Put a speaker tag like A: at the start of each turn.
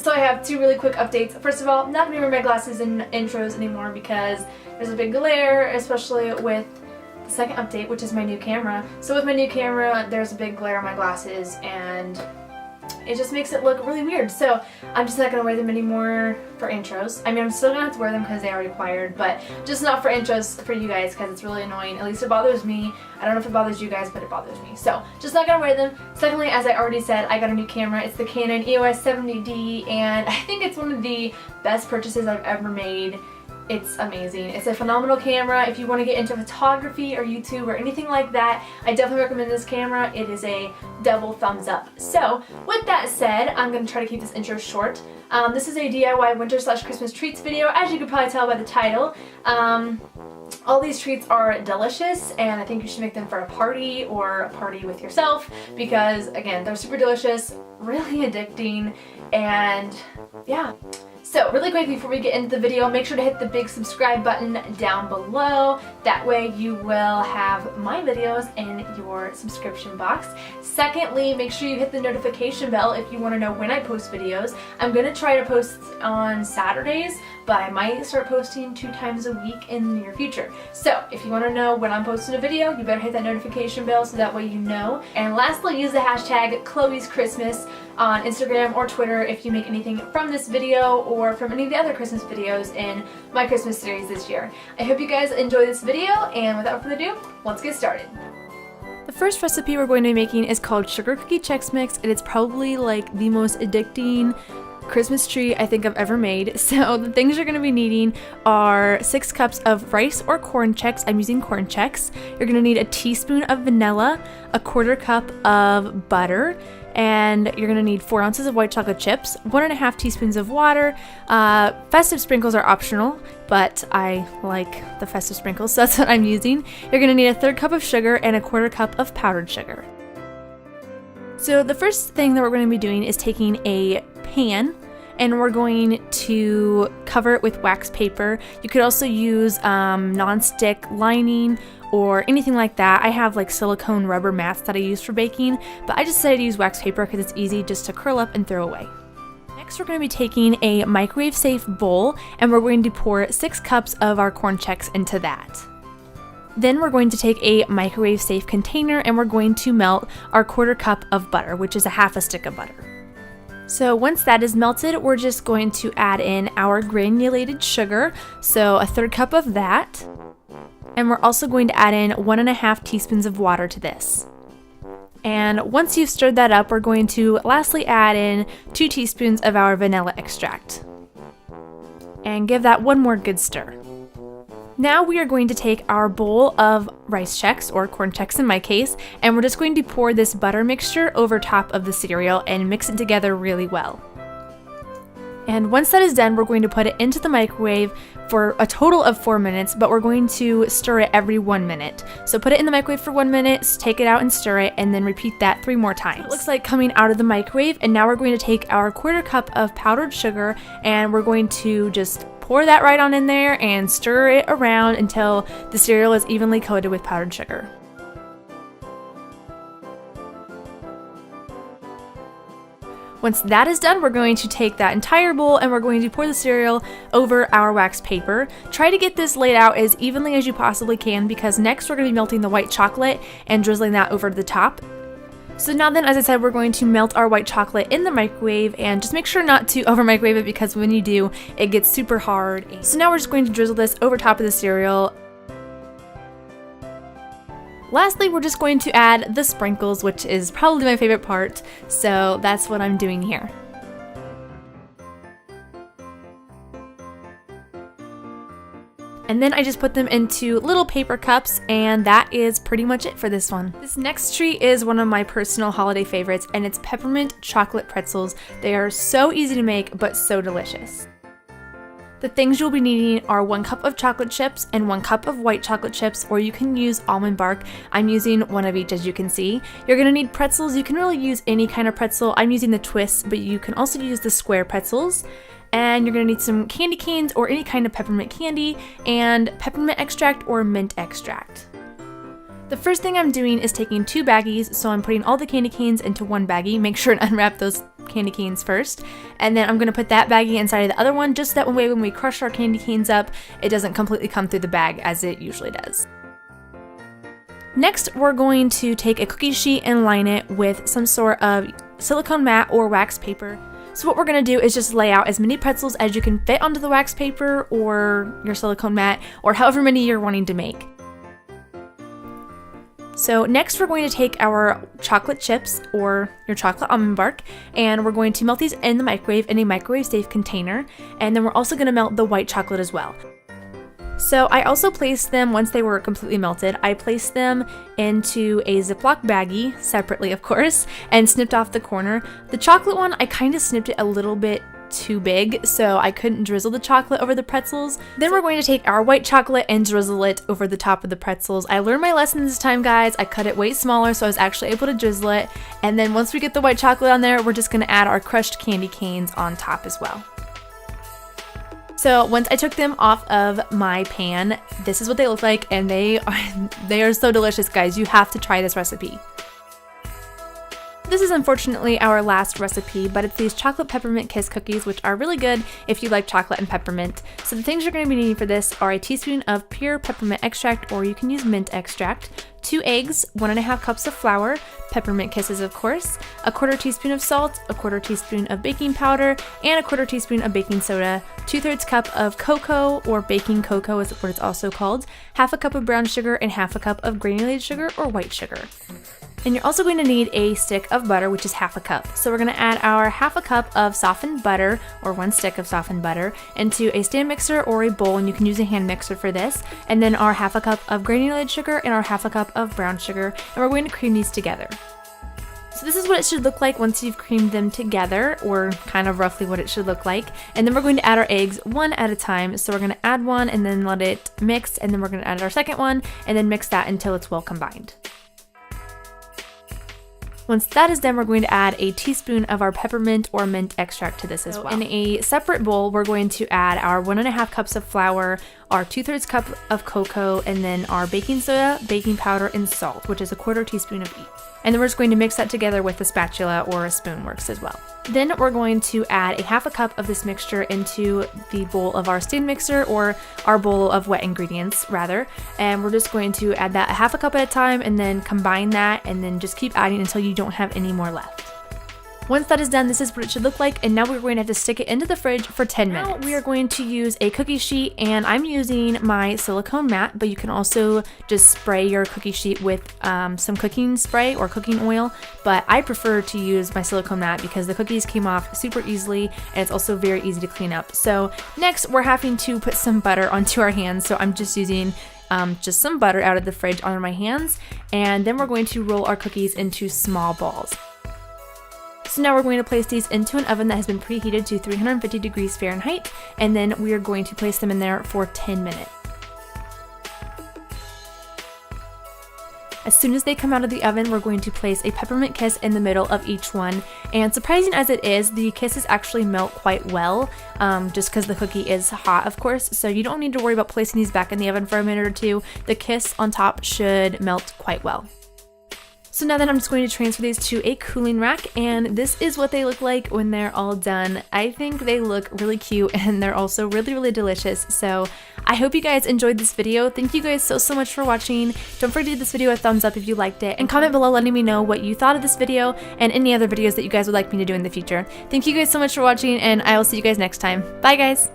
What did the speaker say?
A: So I have two really quick updates. First of all, I'm not going to be wearing my glasses in intros anymore because there's a big glare, especially with the second update, which is my new camera. So with my new camera, there's a big glare on my glasses and it just makes it look really weird. So I'm just not going to wear them anymore for intros. I mean, I'm still going to have to wear them because they are required, but just not for intros for you guys because it's really annoying. At least it bothers me. I don't know if it bothers you guys, but it bothers me. So just not going to wear them. Secondly, as I already said, I got a new camera. It's the Canon EOS 70D, and I think it's one of the best purchases I've ever made. It's amazing. It's a phenomenal camera. If you want to get into photography or YouTube or anything like that, I definitely recommend this camera. It is a double thumbs up. So with that said, I'm going to try to keep this intro short. This is a DIY winter/Christmas treats video, as you could probably tell by the title. All these treats are delicious, and I think you should make them for a party or a party with yourself because, again, they're super delicious, really addicting, and yeah. So really quick before we get into the video, make sure to hit the big subscribe button down below. That way you will have my videos in your subscription box. Secondly, make sure you hit the notification bell if you want to know when I post videos. I'm going to try to post on Saturdays, but I might start posting 2 times a week in the near future. So if you want to know when I'm posting a video, you better hit that notification bell so that way you know. And lastly, use the hashtag Chloe's Christmas on Instagram or Twitter if you make anything from this video or from any of the other Christmas videos in my Christmas series this year. I hope you guys enjoy this video, and without further ado, let's get started. The first recipe we're going to be making is called Sugar Cookie Chex Mix, and it's probably like the most addicting Christmas treat I think I've ever made. So the things you're going to be needing are 6 cups of rice or corn Chex. I'm using corn Chex. You're going to need a teaspoon of vanilla, a 1/4 cup of butter, and you're going to need 4 ounces of white chocolate chips, 1.5 teaspoons of water. Festive sprinkles are optional, but I like the festive sprinkles, so that's what I'm using. You're going to need a 1/3 cup of sugar and a 1/4 cup of powdered sugar. So the first thing that we're going to be doing is taking a pan and we're going to cover it with wax paper. You could also use non-stick lining or anything like that. I have like silicone rubber mats that I use for baking, but I just decided to use wax paper because it's easy just to curl up and throw away. Next, we're going to be taking a microwave-safe bowl and we're going to pour 6 cups of our corn Chex into that. Then we're going to take a microwave-safe container and we're going to melt our 1/4 cup of butter, which is a 1/2 stick of butter. So once that is melted, we're just going to add in our granulated sugar, so a 1/3 cup of that. And we're also going to add in 1.5 teaspoons of water to this. And once you've stirred that up, we're going to lastly add in 2 teaspoons of our vanilla extract. And give that one more good stir. Now we are going to take our bowl of rice Chex, or corn Chex in my case, and we're just going to pour this butter mixture over top of the cereal and mix it together really well. And once that is done, we're going to put it into the microwave for a total of 4 minutes, but we're going to stir it every 1 minute. So put it in the microwave for 1 minute, take it out and stir it, and then repeat that 3 more times. It looks like coming out of the microwave, and now we're going to take our 1/4 cup of powdered sugar, and we're going to just pour that right on in there and stir it around until the cereal is evenly coated with powdered sugar. Once that is done, we're going to take that entire bowl and we're going to pour the cereal over our wax paper. Try to get this laid out as evenly as you possibly can because next we're going to be melting the white chocolate and drizzling that over the top. So now then, as I said, we're going to melt our white chocolate in the microwave and just make sure not to over microwave it because when you do, it gets super hard. So now we're just going to drizzle this over top of the cereal. Lastly, we're just going to add the sprinkles, which is probably my favorite part, so that's what I'm doing here. And then I just put them into little paper cups, and that is pretty much it for this one. This next treat is one of my personal holiday favorites, and it's peppermint chocolate pretzels. They are so easy to make, but so delicious. The things you'll be needing are 1 cup of chocolate chips and 1 cup of white chocolate chips, or you can use almond bark. I'm using one of each, as you can see. You're gonna need pretzels. You can really use any kind of pretzel. I'm using the twists, but you can also use the square pretzels. And you're gonna need some candy canes or any kind of peppermint candy, and peppermint extract or mint extract. The first thing I'm doing is taking 2 baggies, so I'm putting all the candy canes into one baggie. Make sure and unwrap those candy canes first, and then I'm going to put that baggie inside of the other one, just that way when we crush our candy canes up, it doesn't completely come through the bag as it usually does. Next, we're going to take a cookie sheet and line it with some sort of silicone mat or wax paper. So what we're going to do is just lay out as many pretzels as you can fit onto the wax paper or your silicone mat, or however many you're wanting to make. So next we're going to take our chocolate chips or your chocolate almond bark, and we're going to melt these in the microwave in a microwave safe container, and then we're also going to melt the white chocolate as well. So I also placed them, once they were completely melted, I placed them into a Ziploc baggie, separately of course, and snipped off the corner. The chocolate one, I kind of snipped it a little bit too big, so I couldn't drizzle the chocolate over the pretzels. Then we're going to take our white chocolate and drizzle it over the top of the pretzels. I learned my lesson this time, guys. I cut it way smaller, so I was actually able to drizzle it. And then once we get the white chocolate on there, we're just going to add our crushed candy canes on top as well. So once I took them off of my pan, this is what they look like, and they are so delicious, guys. You have to try this recipe. This is unfortunately our last recipe, but it's these chocolate peppermint kiss cookies, which are really good if you like chocolate and peppermint. So the things you're going to be needing for this are a teaspoon of pure peppermint extract, or you can use mint extract, 2 eggs, 1.5 cups of flour, peppermint kisses of course, a 1/4 teaspoon of salt, a 1/4 teaspoon of baking powder, and a 1/4 teaspoon of baking soda, 2/3 cup of cocoa, or baking cocoa is what it's also called, 1/2 cup of brown sugar, and 1/2 cup of granulated sugar or white sugar. And you're also going to need a stick of butter, which is 1/2 cup. So we're going to add our 1/2 cup of softened butter, or 1 stick of softened butter, into a stand mixer or a bowl, and you can use a hand mixer for this. And then our 1/2 cup of granulated sugar and our 1/2 cup of brown sugar, and we're going to cream these together. So this is what it should look like once you've creamed them together, or kind of roughly what it should look like. And then we're going to add our eggs one at a time. So we're going to add one and then let it mix, and then we're going to add our second one and then mix that until it's well combined. Once that is done, we're going to add a teaspoon of our peppermint or mint extract to this as well. In a separate bowl, we're going to add our 1.5 cups of flour, our 2/3 cup of cocoa, and then our baking soda, baking powder, and salt, which is a 1/4 teaspoon of each. And then we're just going to mix that together with a spatula or a spoon works as well. Then we're going to add a 1/2 cup of this mixture into the bowl of our stand mixer, or our bowl of wet ingredients rather. And we're just going to add that 1/2 cup at a time, and then combine that, and then just keep adding until you don't have any more left. Once that is done, this is what it should look like, and now we're going to have to stick it into the fridge for 10 minutes. Now we are going to use a cookie sheet, and I'm using my silicone mat, but you can also just spray your cookie sheet with some cooking spray or cooking oil, but I prefer to use my silicone mat because the cookies came off super easily, and it's also very easy to clean up. So next, we're having to put some butter onto our hands, so I'm just using just some butter out of the fridge on my hands, and then we're going to roll our cookies into small balls. So now we're going to place these into an oven that has been preheated to 350 degrees Fahrenheit, and then we are going to place them in there for 10 minutes. As soon as they come out of the oven, we're going to place a peppermint kiss in the middle of each one. And surprising as it is, the kisses actually melt quite well, just because the cookie is hot, of course. So you don't need to worry about placing these back in the oven for a minute or two. The kiss on top should melt quite well. So now then I'm just going to transfer these to a cooling rack, and this is what they look like when they're all done. I think they look really cute, and they're also really, really delicious. So I hope you guys enjoyed this video. Thank you guys so much for watching. Don't forget to give this video a thumbs up if you liked it, and comment below letting me know what you thought of this video and any other videos that you guys would like me to do in the future. Thank you guys so much for watching, and I will see you guys next time. Bye guys!